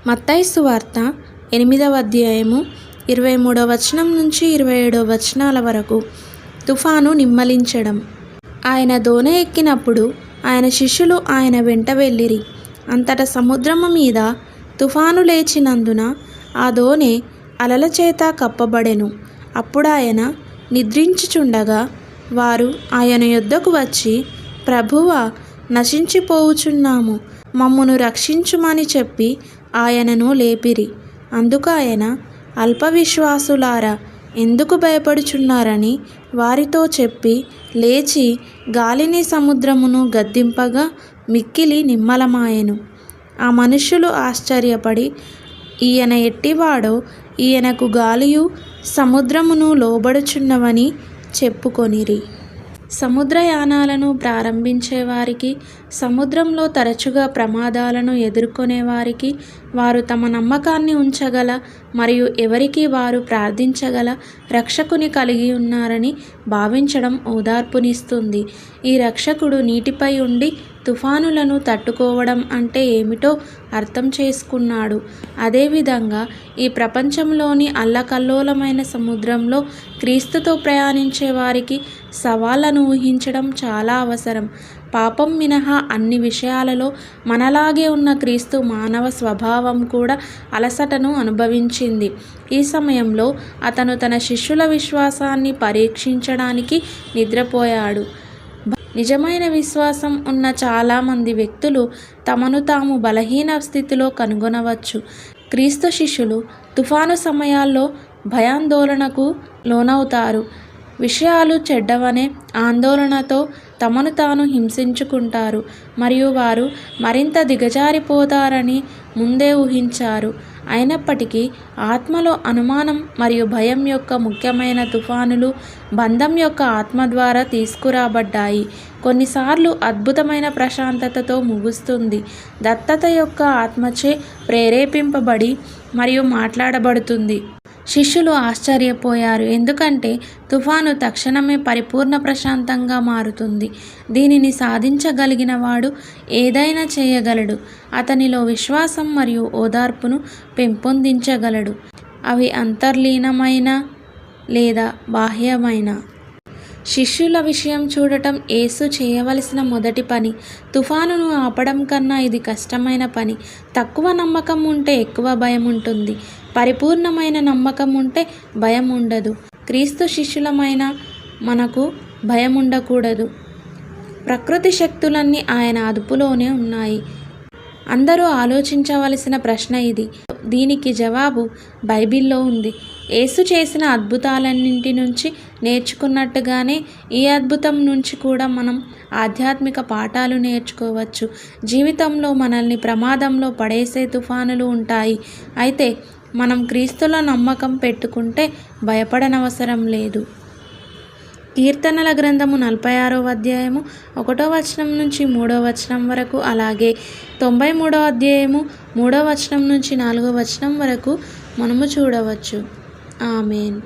మత్తయి సువార్త 8వ అధ్యాయము 23వ వచనం నుంచి 27వ వచనాల వరకు. తుఫాను నిమ్మలించడం. ఆయన దోణి ఎక్కినప్పుడు ఆయన శిష్యులు ఆయన వెంట వెళ్ళిరి. అంతటా సముద్రము మీద తుఫాను లేచినందున ఆ దోణి అలల చేత కప్పబడెను. అప్పుడు ఆయన నిద్రించుచుండగా వారు ఆయన యొద్దకు వచ్చి, ప్రభువా, నశించిపోవుచున్నాము, మమ్మును రక్షించుమని చెప్పి ఆయనను లేపిరి. అందుకు ఆయన, అల్ప విశ్వాసులారా, ఎందుకు భయపడుచున్నారని వారితో చెప్పి లేచి గాలిని సముద్రమును గద్దింపగా మిక్కిలి నిమ్మలమాయెను. ఆ మనుష్యులు ఆశ్చర్యపడి, ఈయన ఎట్టివాడో, ఈయనకు గాలియు సముద్రమును లోబడుచున్నవని చెప్పుకొనిరి. సముద్రయానాలను ప్రారంభించే వారికి, సముద్రంలో తరచుగా ప్రమాదాలను ఎదుర్కొనే వారికి, వారు తమ నమ్మకాన్ని ఉంచగల మరియు ఎవరికి వారు ప్రార్థించగల రక్షకుని కలిగి ఉన్నారని భావించడం ఓదార్పునిస్తుంది. ఈ రక్షకుడు నీటిపై ఉండి తుఫానులను తట్టుకోవడం అంటే ఏమిటో అర్థం చేసుకున్నాడు. అదేవిధంగా ఈ ప్రపంచంలోని అల్లకల్లోలమైన సముద్రంలో క్రీస్తుతో ప్రయాణించే వారికి సవాళ్లను ఊహించడం చాలా అవసరం. పాపం మినహా అన్ని విషయాలలో మనలాగే ఉన్న క్రీస్తు మానవ స్వభావం కూడా అలసటను అనుభవించింది. ఈ సమయంలో అతను తన శిష్యుల విశ్వాసాన్ని పరీక్షించడానికి నిద్రపోయాడు. నిజమైన విశ్వాసం ఉన్న చాలామంది వ్యక్తులు తమను తాము బలహీన స్థితిలో కనుగొనవచ్చు. క్రీస్తు శిష్యులు తుఫాను సమయాల్లో భయాందోళనకు లోనవుతారు. విషయాలు చెడ్డవనే ఆందోళనతో తమను తాను హింసించుకుంటారు మరియు వారు మరింత దిగజారిపోతారని ముందే ఊహించారు. అయినప్పటికీ ఆత్మలో అనుమానం మరియు భయం యొక్క ముఖ్యమైన తుఫానులు బంధం యొక్క ఆత్మ ద్వారా తీసుకురాబడ్డాయి. కొన్నిసార్లు అద్భుతమైన ప్రశాంతతతో ముగుస్తుంది. దత్తత యొక్క ఆత్మచే ప్రేరేపింపబడి మరియు మాట్లాడబడుతుంది. శిష్యులు ఆశ్చర్యపోయారు, ఎందుకంటే తుఫాను తక్షణమే పరిపూర్ణ ప్రశాంతంగా మారుతుంది. దీనిని సాధించగలిగిన వాడు ఏదైనా చేయగలడు. అతనిలో విశ్వాసం మరియు ఓదార్పును పెంపొందించగలడు. అవి అంతర్లీనమైన లేదా బాహ్యమైన. శిష్యుల విషయం చూడటం యేసు చేయవలసిన మొదటి పని. తుఫానును ఆపడం కన్నా ఇది కష్టమైన పని. తక్కువ నమ్మకం ఉంటే ఎక్కువ భయం ఉంటుంది. పరిపూర్ణమైన నమ్మకం ఉంటే భయం ఉండదు. క్రీస్తు శిష్యులమైన మనకు భయం ఉండకూడదు. ప్రకృతి శక్తులన్నీ ఆయన అదుపులోనే ఉన్నాయి. అందరూ ఆలోచించవలసిన ప్రశ్న ఇది. దీనికి జవాబు బైబిల్లో ఉంది. యేసు చేసిన అద్భుతాలన్నింటి నుంచి నేర్చుకున్నట్టుగానే ఈ అద్భుతం నుంచి కూడా మనం ఆధ్యాత్మిక పాఠాలు నేర్చుకోవచ్చు. జీవితంలో మనల్ని ప్రమాదంలో పడేసే తుఫానులు ఉంటాయి. అయితే మనం క్రీస్తులో నమ్మకం పెట్టుకుంటే భయపడనవసరం లేదు. కీర్తనల గ్రంథము 46వ అధ్యాయము 1వ వచనం నుంచి 3వ వచనం వరకు, అలాగే 93వ అధ్యాయము 3వ వచనం నుంచి 4వ వచనం వరకు మనము చూడవచ్చు. ఆమేన్.